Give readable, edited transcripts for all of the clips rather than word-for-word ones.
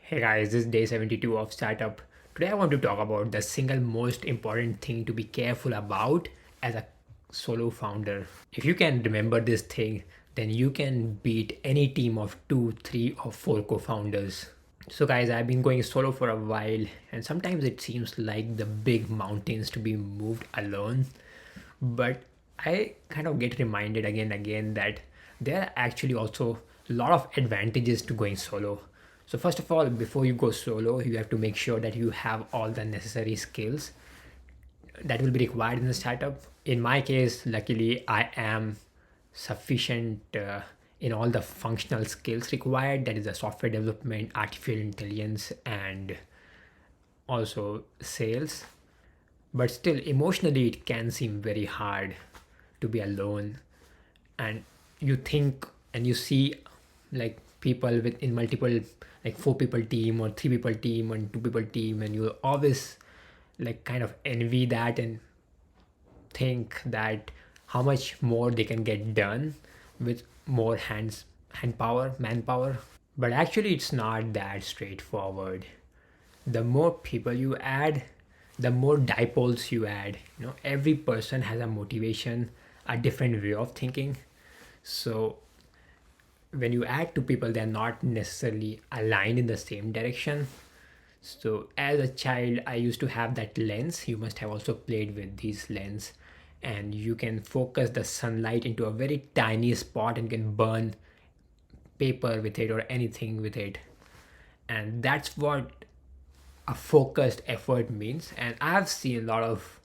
Hey guys, this is day 72 of Startup. Today I want to talk about the single most important thing to be careful about as a solo founder. If you can remember this thing, then you can beat any team of 2, 3, or 4 co founders. So, guys, I've been going solo for a while, and sometimes it seems like the big mountains to be moved alone. But I kind of get reminded again and again that there are actually also a lot of advantages to going solo. So, first of all, before you go solo, you have to make sure that you have all the necessary skills that will be required in the startup. In my case, luckily, I am sufficient in all the functional skills required, that is, the software development, artificial intelligence, and also sales. But still, emotionally, it can seem very hard to be alone. And you think and you see like people with in multiple, like 4 people team or 3 people team and 2 people team, and you always like kind of envy that and think that how much more they can get done with more hand power, manpower. But actually it's not that straightforward. The more people you add, the more dipoles you add. Every person has a motivation, a different way of thinking. So when you add two people, they're not necessarily aligned in the same direction. So as a child, I used to have that lens. You must have also played with these lens, and you can focus the sunlight into a very tiny spot and can burn paper with it or anything with it. And that's what a focused effort means. And I've seen a lot of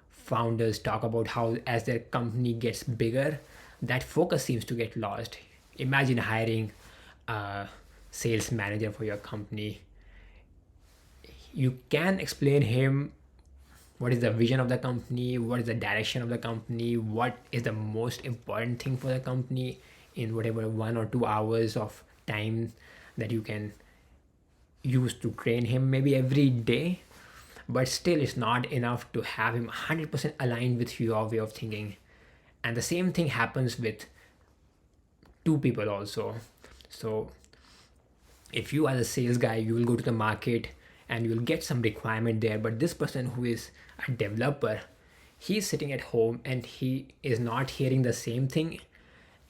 founders talk about how as their company gets bigger, that focus seems to get lost. Imagine hiring a sales manager for your company. You can explain him what is the vision of the company, what is the direction of the company, what is the most important thing for the company in whatever 1 or 2 hours of time that you can use to train him maybe every day. But still it's not enough to have him 100% aligned with your way of thinking. And the same thing happens with 2 people also. So if you are a sales guy, you will go to the market and you will get some requirement there, but this person who is a developer, he's sitting at home and he is not hearing the same thing,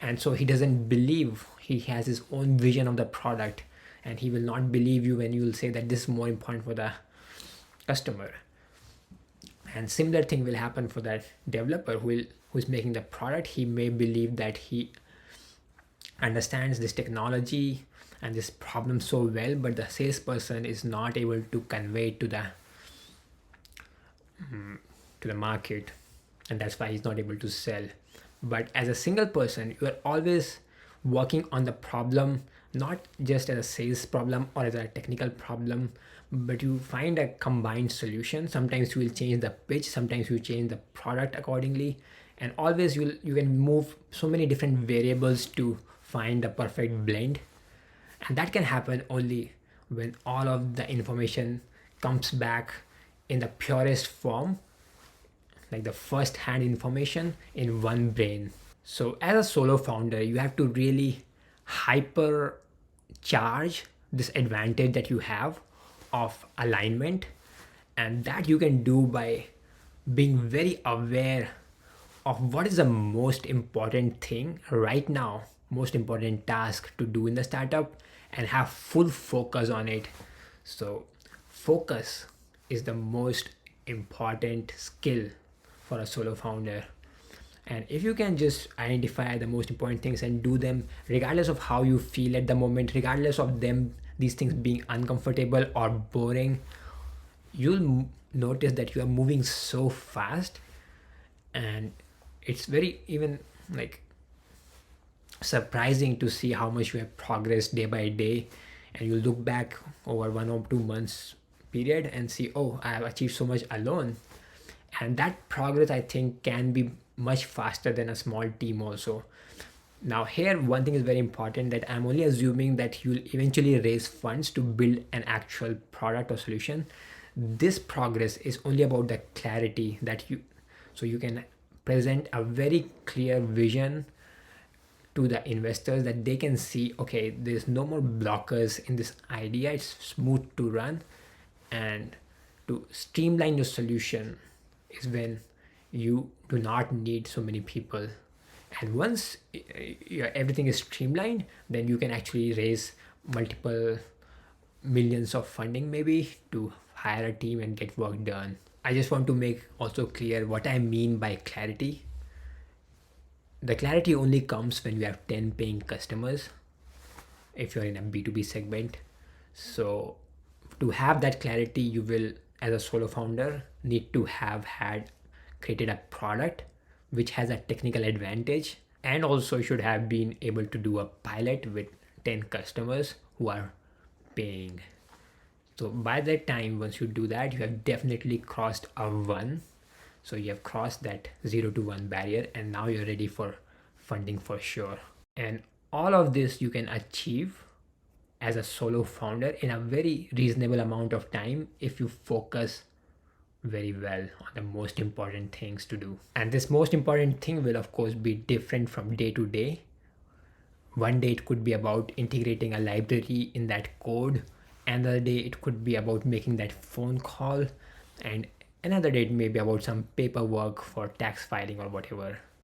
and so he doesn't believe. He has his own vision of the product, and he will not believe you when you will say that this is more important for the customer. And similar thing will happen for that developer who's making the product. He may believe that he understands this technology and this problem so well, but the salesperson is not able to convey it to the market, and that's why he's not able to sell. But as a single person, you are always working on the problem, not just as a sales problem or as a technical problem, but you find a combined solution. Sometimes you will change the pitch, sometimes you change the product accordingly, and always you can move so many different variables to find the perfect blend. And that can happen only when all of the information comes back in the purest form, like the first hand information in one brain. So as a solo founder, you have to really hyper charge this advantage that you have of alignment, and that you can do by being very aware of what is the most important thing right now, most important task to do in the startup, and have full focus on it. So focus is the most important skill for a solo founder. And if you can just identify the most important things and do them regardless of how you feel at the moment, regardless of them these things being uncomfortable or boring, you'll notice that you are moving so fast. And it's very even like surprising to see how much you have progressed day by day. And you look back over 1 or 2 months period and see, oh, I have achieved so much alone. And that progress, I think, can be much faster than a small team also. Now here one thing is very important, that I'm only assuming that you'll eventually raise funds to build an actual product or solution. This progress is only about the clarity that you, so you can present a very clear vision to the investors, that they can see, okay, there's no more blockers in this idea, it's smooth to run. And to streamline your solution is when you do not need so many people. And once everything is streamlined, then you can actually raise multiple millions of funding maybe to hire a team and get work done. I just want to make also clear what I mean by clarity. The clarity only comes when you have 10 paying customers if you're in a B2B segment. So to have that clarity, you will, as a solo founder, need to have had created a product which has a technical advantage, and also should have been able to do a pilot with 10 customers who are paying. So by that time, once you do that, you have definitely crossed a one. So you have crossed that 0 to 1 barrier, and now you're ready for funding for sure. And all of this you can achieve as a solo founder in a very reasonable amount of time if you focus very well on the most important things to do. And this most important thing will, of course, be different from day to day. One day it could be about integrating a library in that code, another day it could be about making that phone call, and another day it may be about some paperwork for tax filing or whatever.